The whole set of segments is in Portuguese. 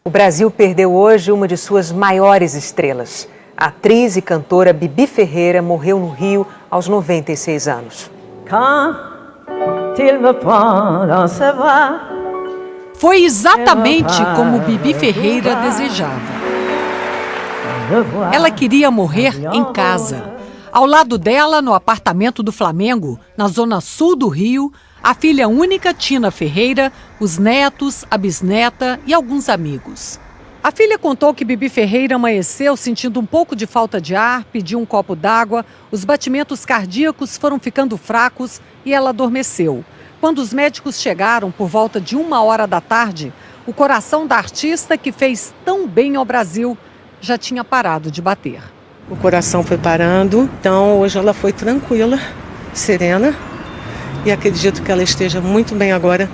O Brasil perdeu hoje uma de suas maiores estrelas. A atriz e cantora Bibi Ferreira morreu no Rio aos 96 anos. Foi exatamente como Bibi Ferreira desejava. Ela queria morrer em casa. Ao lado dela, no apartamento do Flamengo, na zona sul do Rio, a filha única Tina Ferreira, os netos, a bisneta e alguns amigos. A filha contou que Bibi Ferreira amanheceu sentindo um pouco de falta de ar, pediu um copo d'água, os batimentos cardíacos foram ficando fracos e ela adormeceu. Quando os médicos chegaram por volta de 1h da tarde, o coração da artista, que fez tão bem ao Brasil, já tinha parado de bater. O coração foi parando, então hoje ela foi tranquila, serena, e acredito que ela esteja muito bem agora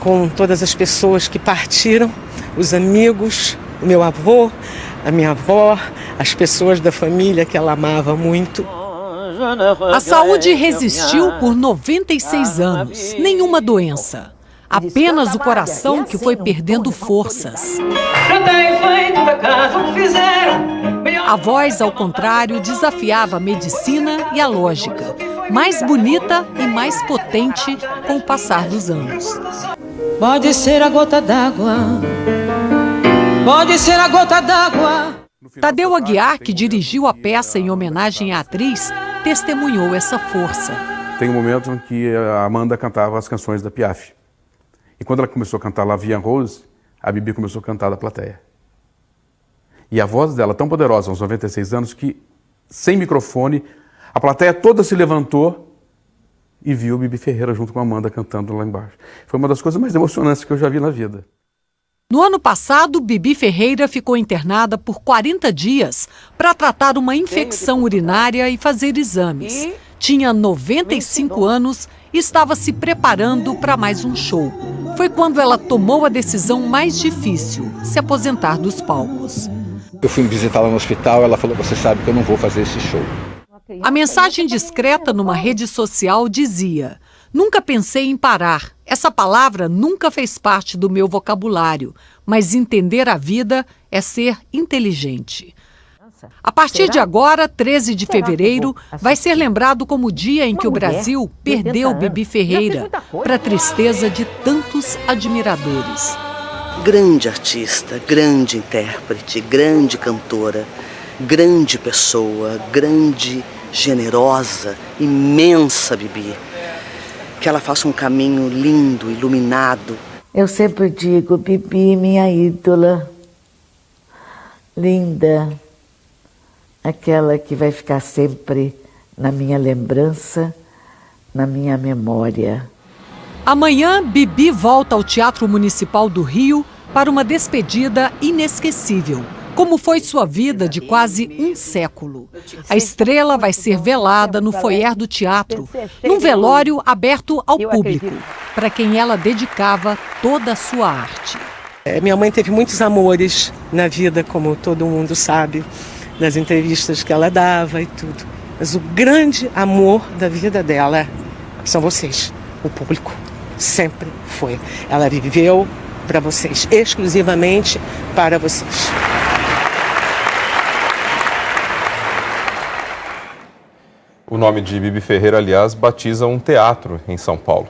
com todas as pessoas que partiram, os amigos, o meu avô, a minha avó, as pessoas da família que ela amava muito. A saúde resistiu por 96 anos, nenhuma doença. Apenas o coração que foi perdendo forças. A voz, ao contrário, desafiava a medicina e a lógica, mais bonita e mais potente com o passar dos anos. Pode ser a gota d'água, pode ser a gota d'água. Tadeu Aguiar, que dirigiu a peça em homenagem à atriz, testemunhou essa força. Tem um momento em que a Amanda cantava as canções da Piaf. E quando ela começou a cantar La Vie en Rose, a Bibi começou a cantar da plateia. E a voz dela, tão poderosa, aos 96 anos, que, sem microfone, a plateia toda se levantou e viu Bibi Ferreira junto com a Amanda cantando lá embaixo. Foi uma das coisas mais emocionantes que eu já vi na vida. No ano passado, Bibi Ferreira ficou internada por 40 dias para tratar uma infecção urinária e fazer exames. Tinha 95 anos e estava se preparando para mais um show. Foi quando ela tomou a decisão mais difícil, se aposentar dos palcos. Eu fui visitá-la no hospital, ela falou: você sabe que eu não vou fazer esse show. A mensagem discreta numa rede social dizia: nunca pensei em parar. Essa palavra nunca fez parte do meu vocabulário, mas entender a vida é ser inteligente. A partir de agora, 13 de fevereiro, vai ser lembrado como o dia em que o Brasil perdeu Bibi Ferreira, para a tristeza de tantos admiradores. Grande artista, grande intérprete, grande cantora, grande pessoa, grande, generosa, imensa Bibi. Que ela faça um caminho lindo, iluminado. Eu sempre digo, Bibi, minha ídola, linda, aquela que vai ficar sempre na minha lembrança, na minha memória. Amanhã, Bibi volta ao Teatro Municipal do Rio para uma despedida inesquecível, como foi sua vida de quase um século. A estrela vai ser velada no foyer do teatro, num velório aberto ao público, para quem ela dedicava toda a sua arte. Minha mãe teve muitos amores na vida, como todo mundo sabe, nas entrevistas que ela dava e tudo. Mas o grande amor da vida dela são vocês, o público. Sempre foi. Ela viveu para vocês, exclusivamente para vocês. O nome de Bibi Ferreira, aliás, batiza um teatro em São Paulo.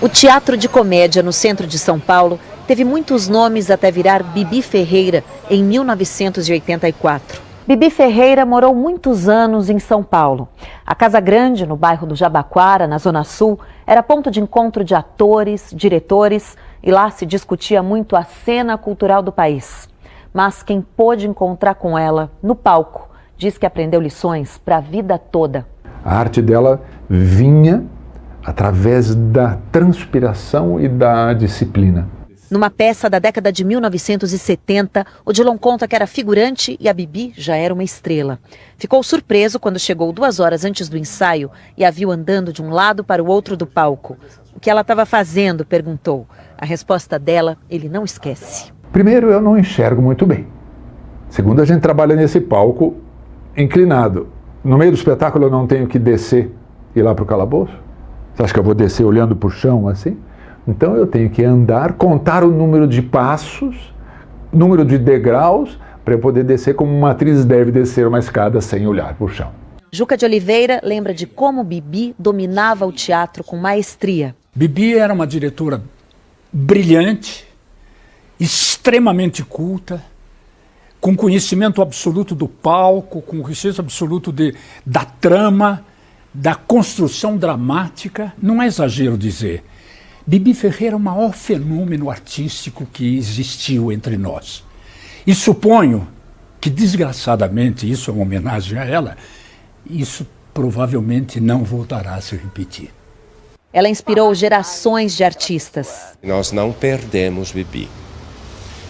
O Teatro de Comédia no centro de São Paulo teve muitos nomes até virar Bibi Ferreira em 1984. Bibi Ferreira morou muitos anos em São Paulo. A Casa Grande, no bairro do Jabaquara, na Zona Sul, era ponto de encontro de atores, diretores, e lá se discutia muito a cena cultural do país. Mas quem pôde encontrar com ela no palco diz que aprendeu lições para a vida toda. A arte dela vinha através da transpiração e da disciplina. Numa peça da década de 1970, Odilon conta que era figurante e a Bibi já era uma estrela. Ficou surpreso quando chegou 2 horas antes do ensaio e a viu andando de um lado para o outro do palco. O que ela estava fazendo, perguntou. A resposta dela, ele não esquece. Primeiro, eu não enxergo muito bem. Segundo, a gente trabalha nesse palco inclinado. No meio do espetáculo eu não tenho que descer e ir lá para o calabouço? Você acha que eu vou descer olhando para o chão assim? Então eu tenho que andar, contar o número de passos, número de degraus, para eu poder descer como uma atriz deve descer uma escada sem olhar para o chão. Juca de Oliveira lembra de como Bibi dominava o teatro com maestria. Bibi era uma diretora brilhante, extremamente culta, com conhecimento absoluto do palco, com conhecimento absoluto da trama, da construção dramática. Não é exagero dizer. Bibi Ferreira é o maior fenômeno artístico que existiu entre nós. E suponho que, desgraçadamente, isso é uma homenagem a ela, isso provavelmente não voltará a se repetir. Ela inspirou gerações de artistas. Nós não perdemos Bibi.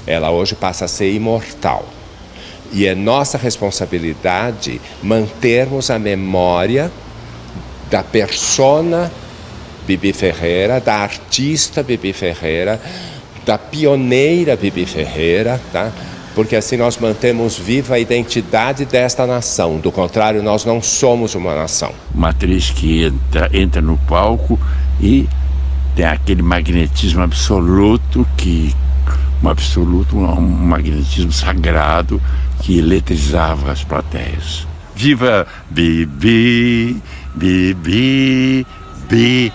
Ela hoje passa a ser imortal. E é nossa responsabilidade mantermos a memória da persona Bibi Ferreira, da artista Bibi Ferreira, da pioneira Bibi Ferreira, tá? Porque assim nós mantemos viva a identidade desta nação. Do contrário, nós não somos uma nação. Uma atriz que entra no palco e tem aquele magnetismo absoluto, um magnetismo sagrado que eletrizava as plateias. Viva Bibi, Bibi, Bibi.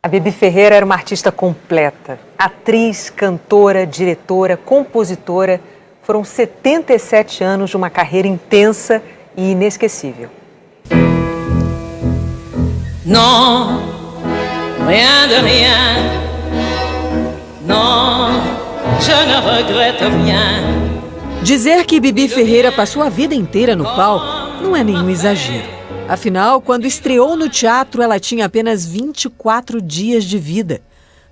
A Bibi Ferreira era uma artista completa. Atriz, cantora, diretora, compositora. Foram 77 anos de uma carreira intensa e inesquecível. Non, rien de rien. Non, je ne regrette rien. Dizer que Bibi Ferreira passou a vida inteira no palco não é nenhum exagero. Afinal, quando estreou no teatro, ela tinha apenas 24 dias de vida.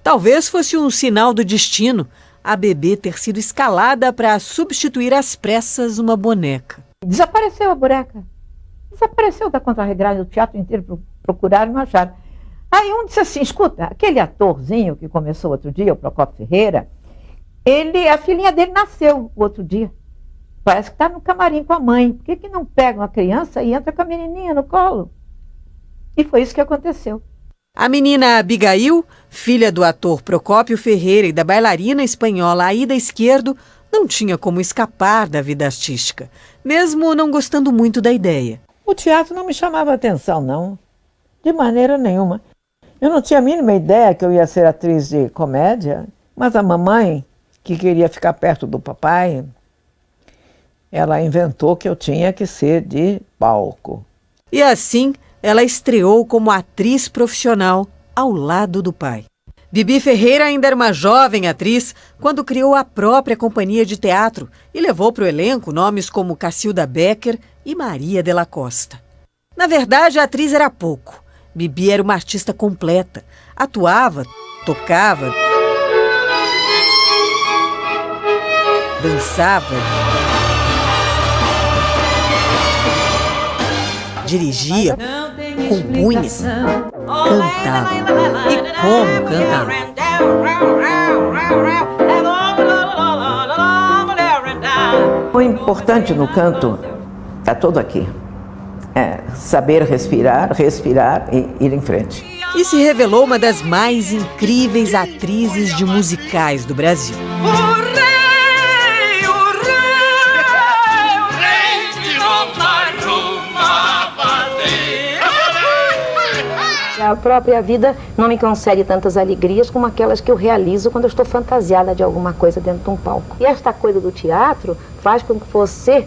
Talvez fosse um sinal do destino a Bebê ter sido escalada para substituir às pressas uma boneca. Desapareceu a boneca. Desapareceu da contrarregragem do teatro inteiro, procuraram e não acharam. Aí um disse assim, escuta, aquele atorzinho que começou outro dia, o Procópio Ferreira, a filhinha dele nasceu o outro dia. Parece que está no camarim com a mãe. Por que não pega uma criança e entra com a menininha no colo? E foi isso que aconteceu. A menina Abigail, filha do ator Procópio Ferreira e da bailarina espanhola Aida Izquierdo, não tinha como escapar da vida artística, mesmo não gostando muito da ideia. O teatro não me chamava atenção, não. De maneira nenhuma. Eu não tinha a mínima ideia que eu ia ser atriz de comédia, mas a mamãe, que queria ficar perto do papai, ela inventou que eu tinha que ser de palco. E assim, ela estreou como atriz profissional ao lado do pai. Bibi Ferreira ainda era uma jovem atriz quando criou a própria companhia de teatro e levou para o elenco nomes como Cacilda Becker e Maria de la Costa. Na verdade, a atriz era pouco. Bibi era uma artista completa. Atuava, tocava, dançava, dirigia, compunha, cantava. E como cantava! O importante no canto está todo aqui. É saber respirar e ir em frente. E se revelou uma das mais incríveis atrizes de musicais do Brasil. A própria vida não me concede tantas alegrias como aquelas que eu realizo quando eu estou fantasiada de alguma coisa dentro de um palco. E esta coisa do teatro faz com que você,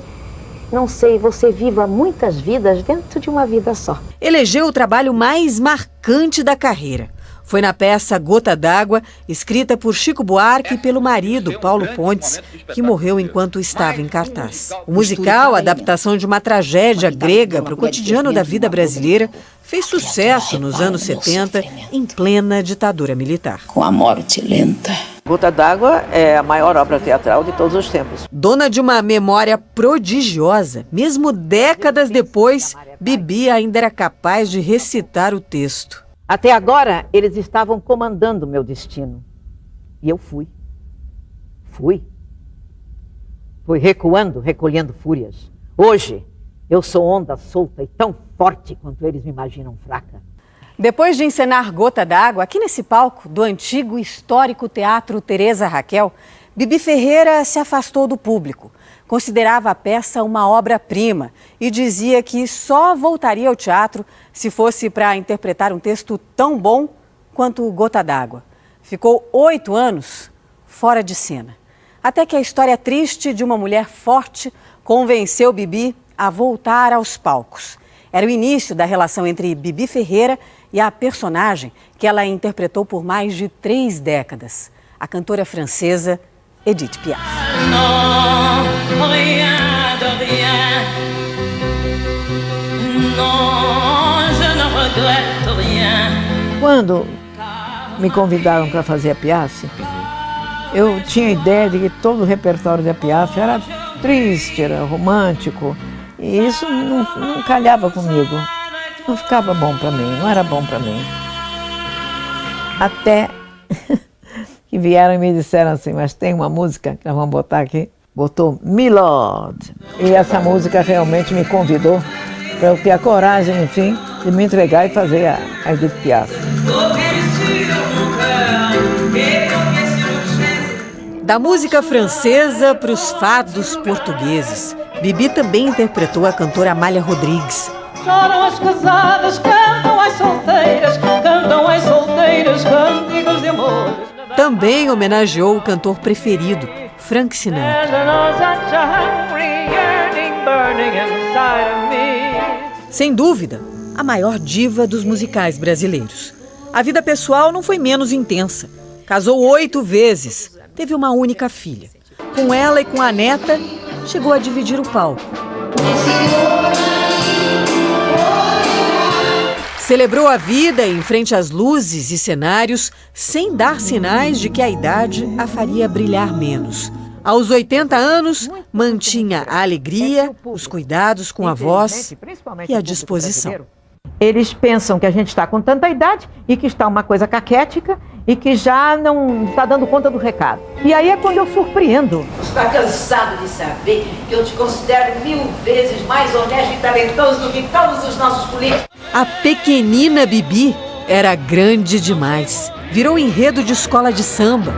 não sei, você viva muitas vidas dentro de uma vida só. Elegeu o trabalho mais marcante da carreira. Foi na peça Gota d'Água, escrita por Chico Buarque e pelo marido, Paulo Pontes, que morreu enquanto estava em cartaz. O musical, adaptação de uma tragédia grega para o cotidiano da vida brasileira, fez sucesso nos anos 70, em plena ditadura militar. Com a morte lenta. Gota d'Água é a maior obra teatral de todos os tempos. Dona de uma memória prodigiosa, mesmo décadas depois, Bibi ainda era capaz de recitar o texto. Até agora, eles estavam comandando o meu destino. E eu fui. Fui recuando, recolhendo fúrias. Hoje, Eu sou onda solta e tão forte quanto eles me imaginam fraca. Depois de encenar Gota d'Água, aqui nesse palco do antigo e histórico Teatro Teresa Raquel, Bibi Ferreira se afastou do público. Considerava a peça uma obra-prima e dizia que só voltaria ao teatro se fosse para interpretar um texto tão bom quanto Gota d'Água. Ficou 8 anos fora de cena. Até que a história triste de uma mulher forte convenceu Bibi a voltar aos palcos. Era o início da relação entre Bibi Ferreira e a personagem que ela interpretou por mais de 3 décadas, a cantora francesa Edith Piaf. Quando me convidaram para fazer a Piaf, eu tinha a ideia de que todo o repertório da Piaf era triste, era romântico, e isso não calhava comigo. Não ficava bom para mim, não era bom para mim. Até que vieram e me disseram assim, mas tem uma música que nós vamos botar aqui. Botou Milord. E essa música realmente me convidou para eu ter a coragem, enfim, de me entregar e fazer a Edith Piaf. Da música francesa para os fados portugueses, Bibi também interpretou a cantora Amália Rodrigues. Choram as casadas, cantam as solteiras cantigos de amor. Também homenageou o cantor preferido, Frank Sinatra. Sem dúvida, a maior diva dos musicais brasileiros. A vida pessoal não foi menos intensa. Casou 8 vezes, teve uma única filha. Com ela e com a neta, chegou a dividir o palco. Celebrou a vida em frente às luzes e cenários, sem dar sinais de que a idade a faria brilhar menos. Aos 80 anos, mantinha a alegria, os cuidados com a voz e a disposição. Eles pensam que a gente está com tanta idade e que está uma coisa caquética e que já não está dando conta do recado. E aí é quando eu surpreendo. Está cansado de saber que eu te considero 1000 vezes mais honesto e talentoso do que todos os nossos políticos. A pequenina Bibi era grande demais. Virou enredo de escola de samba.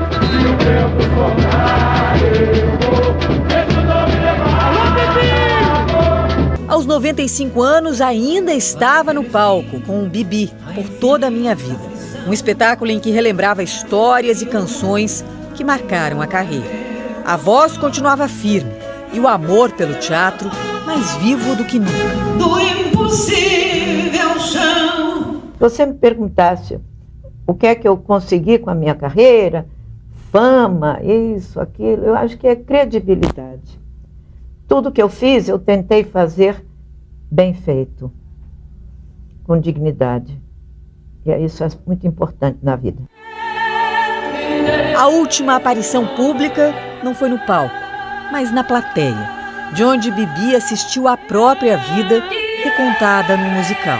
Aos 95 anos, ainda estava no palco com Bibi, por toda a minha vida. Um espetáculo em que relembrava histórias e canções que marcaram a carreira. A voz continuava firme e o amor pelo teatro mais vivo do que nunca. Do impossível chão. Se você me perguntasse o que é que eu consegui com a minha carreira, fama, isso, aquilo, eu acho que é credibilidade. Tudo que eu fiz, eu tentei fazer bem feito, com dignidade. E isso é muito importante na vida. A última aparição pública não foi no palco, mas na plateia, de onde Bibi assistiu à própria vida recontada no musical.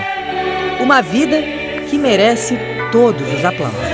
Uma vida que merece todos os aplausos.